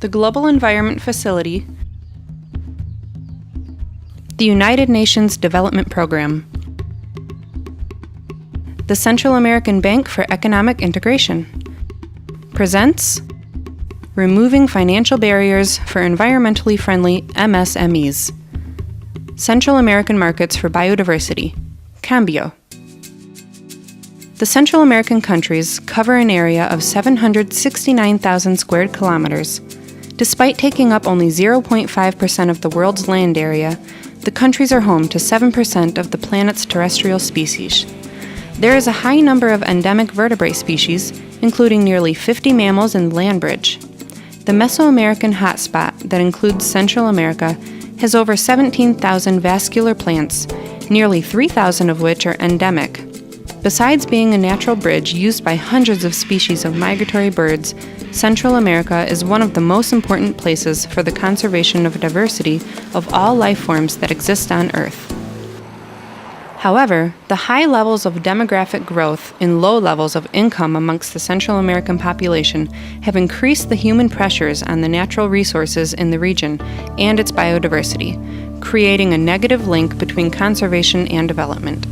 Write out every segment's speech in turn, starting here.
the Global Environment Facility, the United Nations Development Program, the Central American Bank for Economic Integration presents Removing Financial Barriers for Environmentally Friendly MSMEs, Central American Markets for Biodiversity, CAMBio. The Central American countries cover an area of 769,000 square kilometers. Despite taking up only 0.5% of the world's land area, the countries are home to 7% of the planet's terrestrial species. There is a high number of endemic vertebrate species, including nearly 50 mammals and land bridge. The Mesoamerican hotspot that includes Central America has over 17,000 vascular plants, nearly 3,000 of which are endemic. Besides being a natural bridge used by hundreds of species of migratory birds, Central America is one of the most important places for the conservation of diversity of all life forms that exist on Earth. However, the high levels of demographic growth and low levels of income amongst the Central American population have increased the human pressures on the natural resources in the region and its biodiversity, creating a negative link between conservation and development.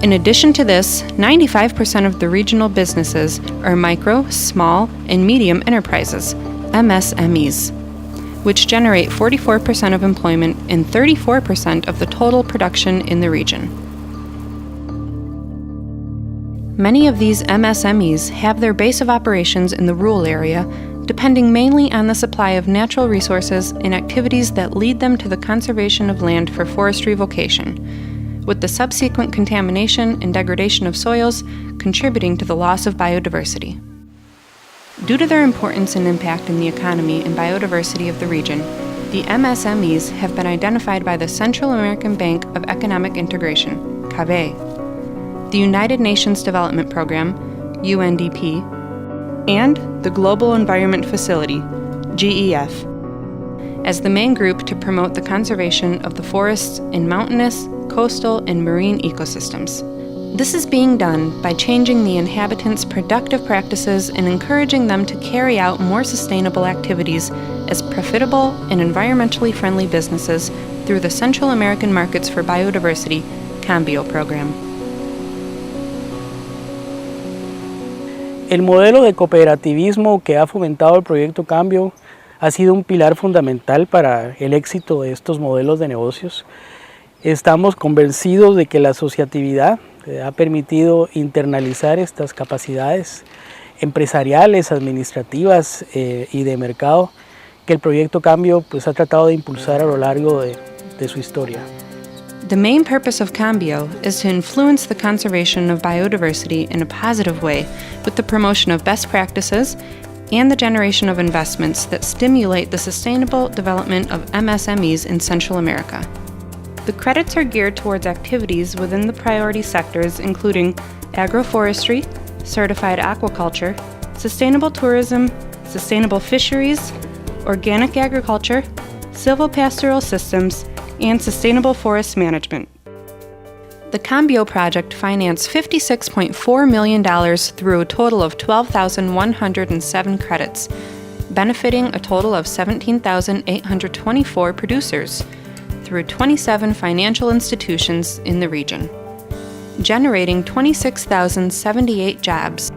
In addition to this, 95% of the regional businesses are micro, small, and medium enterprises, MSMEs, which generate 44% of employment and 34% of the total production in the region. Many of these MSMEs have their base of operations in the rural area, depending mainly on the supply of natural resources and activities that lead them to the conservation of land for forestry vocation, with the subsequent contamination and degradation of soils contributing to the loss of biodiversity. Due to their importance and impact in the economy and biodiversity of the region, the MSMEs have been identified by the Central American Bank of Economic Integration, CAMBio, the United Nations Development Program, UNDP, and the Global Environment Facility, GEF, as the main group to promote the conservation of the forests in mountainous, coastal, and marine ecosystems. This is being done by changing the inhabitants' productive practices and encouraging them to carry out more sustainable activities as profitable and environmentally friendly businesses through the Central American Markets for Biodiversity, CAMBio program. El modelo de cooperativismo que ha fomentado el proyecto CAMBio ha sido un pilar fundamental para el éxito de estos modelos de negocios. Estamos convencidos de que la asociatividad ha permitido internalizar estas capacidades empresariales, administrativas y de mercado que el proyecto CAMBio ha tratado de impulsar a lo largo de su historia. The main purpose of CAMBio is to influence the conservation of biodiversity in a positive way with the promotion of best practices and the generation of investments that stimulate the sustainable development of MSMEs in Central America. The credits are geared towards activities within the priority sectors including agroforestry, certified aquaculture, sustainable tourism, sustainable fisheries, organic agriculture, silvopastoral systems, and sustainable forest management. The CAMBio project financed $56.4 million through a total of 12,107 credits, benefiting a total of 17,824 producers through 27 financial institutions in the region, generating 26,078 jobs.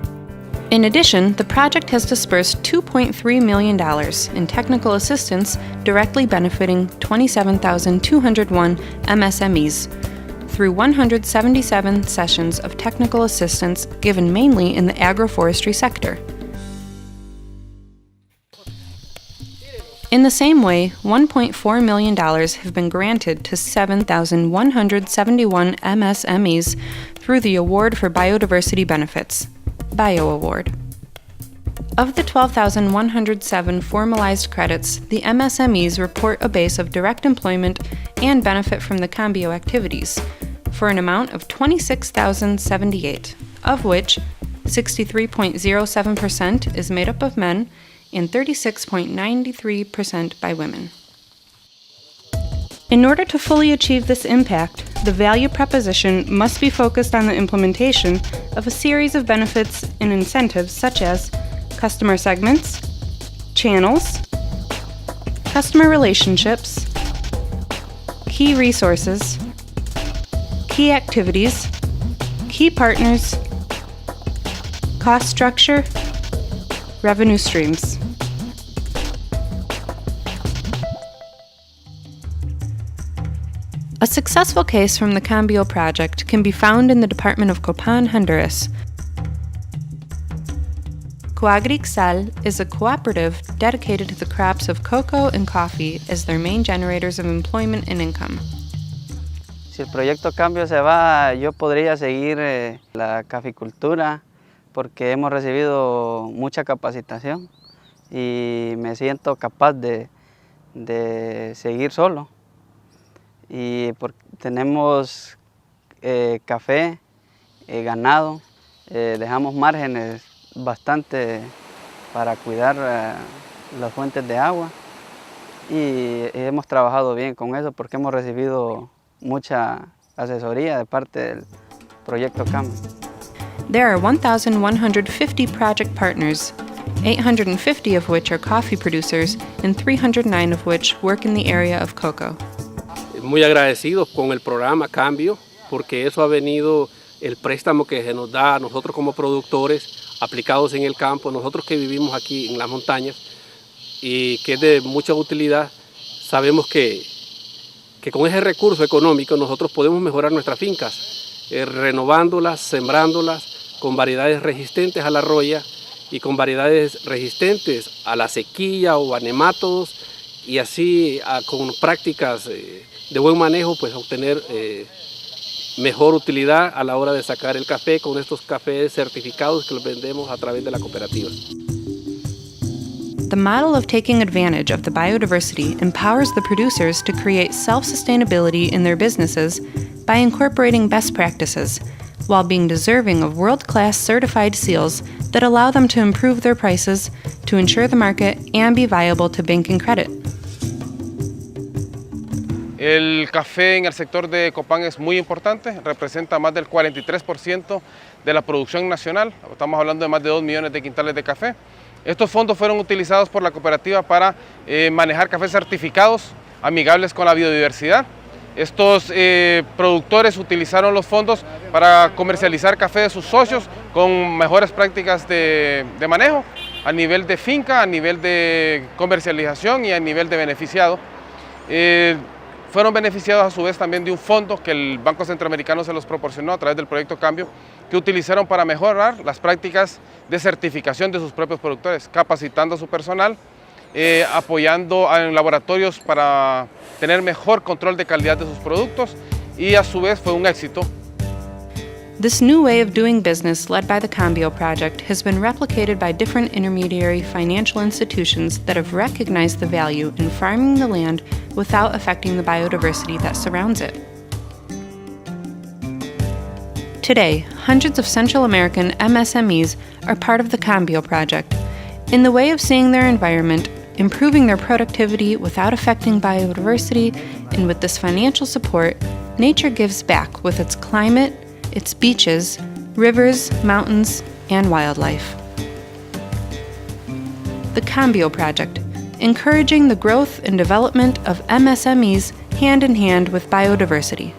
In addition, the project has disbursed $2.3 million in technical assistance directly benefiting 27,201 MSMEs through 177 sessions of technical assistance given mainly in the agroforestry sector. In the same way, $1.4 million have been granted to 7,171 MSMEs through the Award for Biodiversity Benefits, BIO Award. Of the 12,107 formalized credits, the MSMEs report a base of direct employment and benefit from the CAMBio activities for an amount of 26,078, of which 63.07% is made up of men and 36.93% by women. In order to fully achieve this impact, the value proposition must be focused on the implementation of a series of benefits and incentives such as customer segments, channels, customer relationships, key resources, key activities, key partners, cost structure, revenue streams. A successful case from the CAMBio project can be found in the department of Copan, Honduras. Coagrixal is a cooperative dedicated to the crops of cocoa and coffee as their main generators of employment and income. Si el proyecto CAMBio se va, yo podría seguir la caficultura porque hemos recibido mucha capacitación y me siento capaz de seguir solo. Y tenemos café, ganado, dejamos márgenes bastante para cuidar las fuentes de agua y hemos trabajado bien con eso porque hemos recibido mucha asesoría de parte del proyecto CAMBio. There are 1,150 project partners, 850 of which are coffee producers and 309 of which work in the area of cocoa. Muy agradecidos con el programa CAMBio porque eso ha venido el préstamo que se nos da a nosotros como productores aplicados en el campo, nosotros que vivimos aquí en las montañas y que es de mucha utilidad. Sabemos que con ese recurso económico nosotros podemos mejorar nuestras fincas, renovándolas, sembrándolas con variedades resistentes a la roya y con variedades resistentes a la sequía o a nematodos y así con prácticas de buen manejo pues obtener mejor utilidad a la hora de sacar el café con estos cafés certificados que los vendemos a través de la cooperativa. The model of taking advantage of the biodiversity empowers the producers to create self-sustainability in their businesses by incorporating best practices, while being deserving of world-class certified seals that allow them to improve their prices, to ensure the market, and be viable to bank and credit. El café en el sector de Copán es muy importante, representa más del 43% de la producción nacional, estamos hablando de más de 2 millones de quintales de café. Estos fondos fueron utilizados por la cooperativa para manejar cafés certificados amigables con la biodiversidad. Estos productores utilizaron los fondos para comercializar café de sus socios con mejores prácticas de manejo a nivel de finca, a nivel de comercialización y a nivel de beneficiado. Fueron beneficiados a su vez también de un fondo que el Banco Centroamericano se los proporcionó a través del proyecto CAMBio, que utilizaron para mejorar las prácticas de certificación de sus propios productores, capacitando a su personal, apoyando en laboratorios para tener mejor control de calidad de sus productos y a su vez fue un éxito. This new way of doing business led by the CAMBio project has been replicated by different intermediary financial institutions that have recognized the value in farming the land without affecting the biodiversity that surrounds it. Today, hundreds of Central American MSMEs are part of the CAMBio project, in the way of seeing their environment, improving their productivity without affecting biodiversity, and with this financial support, nature gives back with its climate, its beaches, rivers, mountains, and wildlife. The CAMBio project, encouraging the growth and development of MSMEs hand in hand with biodiversity.